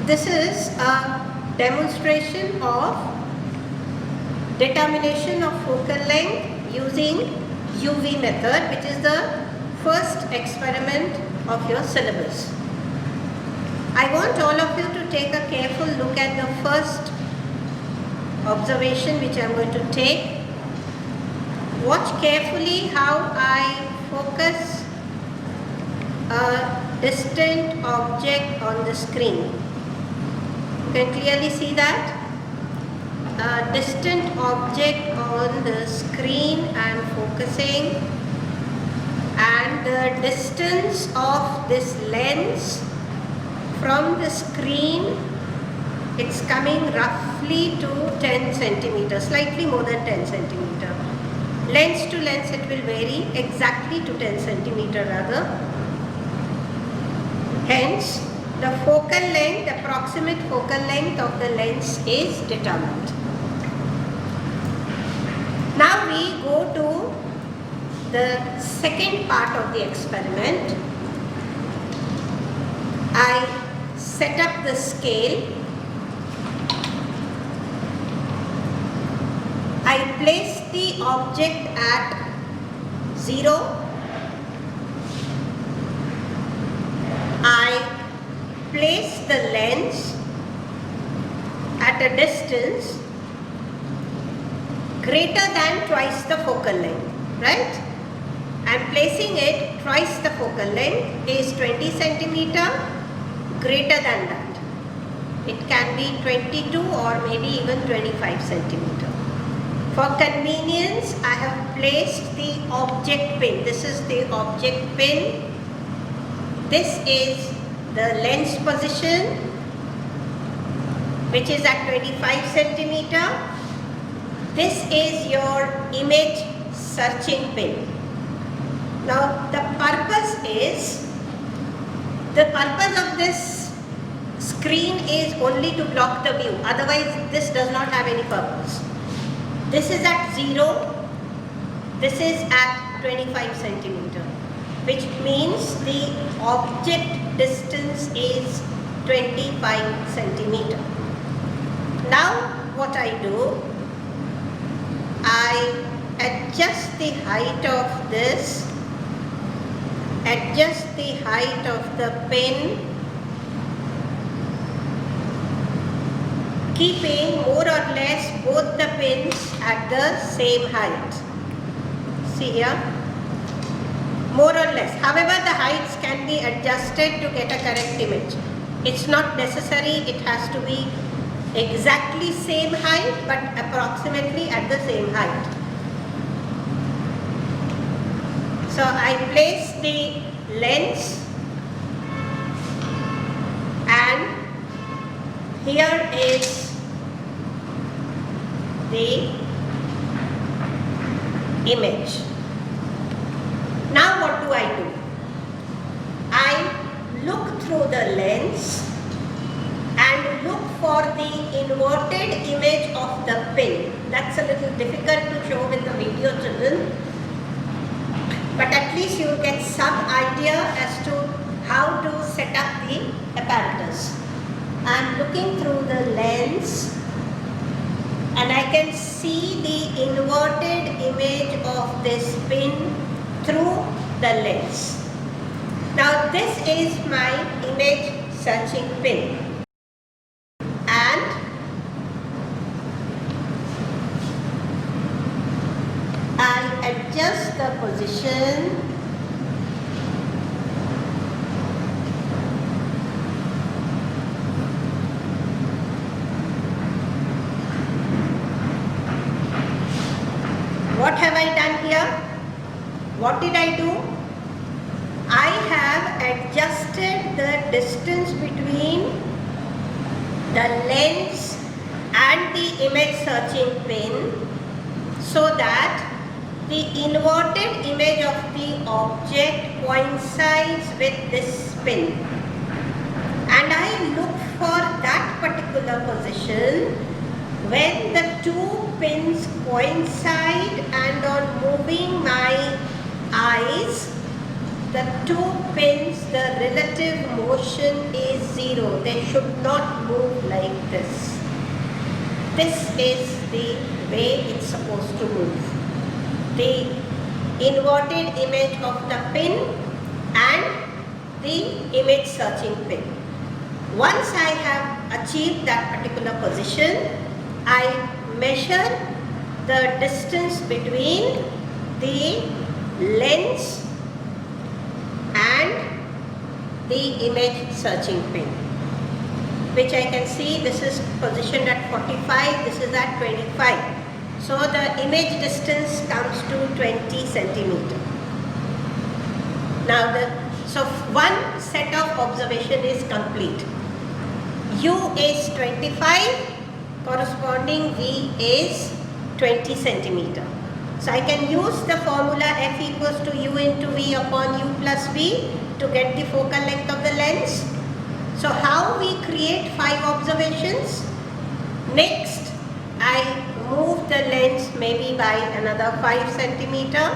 This is a demonstration of determination of focal length using UV method, which is the first experiment of your syllabus. I want all of you to take a careful look at the first observation which I am going to take. Watch carefully how I focus a distant object on the screen. You can clearly see that. A distant object on the screen I am focusing, and the distance of this lens from the screen, it's coming roughly to 10 centimeters, slightly more than 10 centimeter. Lens to lens it will vary exactly to 10 centimeter rather. Hence, the focal length, approximate focal length of the lens is determined. Now we go to the second part of the experiment. I set up the scale. I place the object at 0. I place the lens at a distance greater than twice the focal length, right? I am placing it twice the focal length is 20 centimeter, greater than that. It can be 22 or maybe even 25 centimeter. For convenience, I have placed the object pin. This is the object pin. This is the lens position, which is at 25 centimeter. This is your image searching pin. Now the purpose of this screen is only to block the view. Otherwise this does not have any purpose. This is at 0. This is at 25 centimeter, which means the object distance is 25 centimeter. Now what I do, I adjust the height of this, adjust the height of the pin, keeping more or less both the pins at the same height. See here, more or less. However, the heights can be adjusted to get a correct image. It's not necessary it has to be exactly same height, but approximately at the same height. So I place the lens, and here is the image. Now what do? I look through the lens and look for the inverted image of the pin. That's a little difficult to show with the video, children, but at least you will get some idea as to how to set up the apparatus. I am looking through the lens and I can see the inverted image of this pin through the lens. Now this is my image searching pin, and I adjust the position What have I done here? What did I do? I have adjusted the distance between the lens and the image searching pin so that the inverted image of the object coincides with this pin. And I look for that particular position when the two pins coincide, and on moving my eyes the two pins, the relative motion is 0. They should not move like this. This is the way it's supposed to move. The inverted image of the pin and the image searching pin. Once I have achieved that particular position, I measure the distance between the lens and the image searching pin, which I can see this is positioned at 45, this is at 25. So the image distance comes to 20 centimeter. Now so one set of observation is complete. U is 25, corresponding V is 20 centimeter. So I can use the formula F equals to U into V upon U plus V to get the focal length of the lens. So how we create 5 observations? Next, I move the lens maybe by another 5 centimeter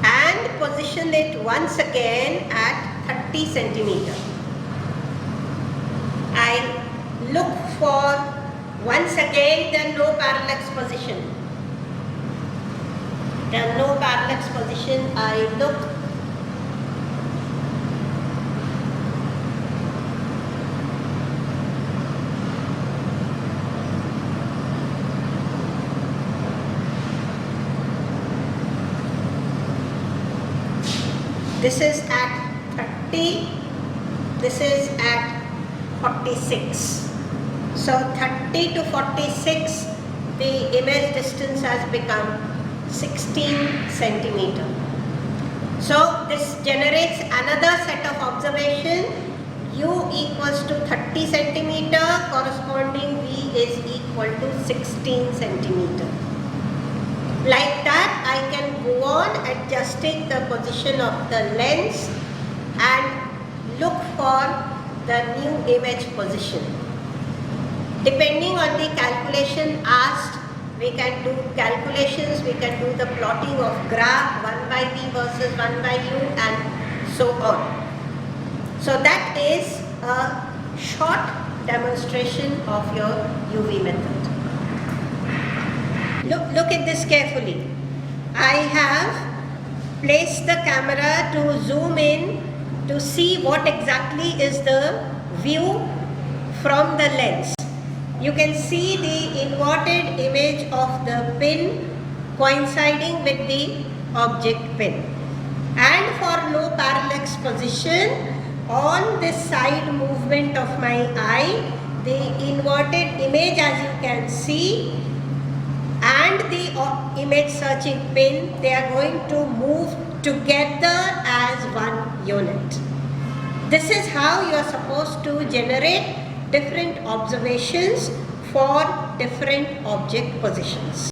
and position it once again at 30 centimeter. I look for once again the no parallax position. The no parallax position, I look this is at 30, this is at 46. So 30 to 46, the image distance has become 16 centimeter. So this generates another set of observation. U equals to 30 centimeter, corresponding V is equal to 16 centimeter. Like that, I can go on adjusting the position of the lens and look for the new image position. Depending on the calculation asked, we can do calculations, we can do the plotting of graph 1 by V versus 1 by U and so on. So that is a short demonstration of your UV method. Look at this carefully. I have placed the camera to zoom in to see what exactly is the view from the lens. You can see the inverted image of the pin coinciding with the object pin. And for no parallax position, on this side movement of my eye, the inverted image, as you can see, and the image searching pin, they are going to move together as one unit. This is how you are supposed to generate different observations for different object positions.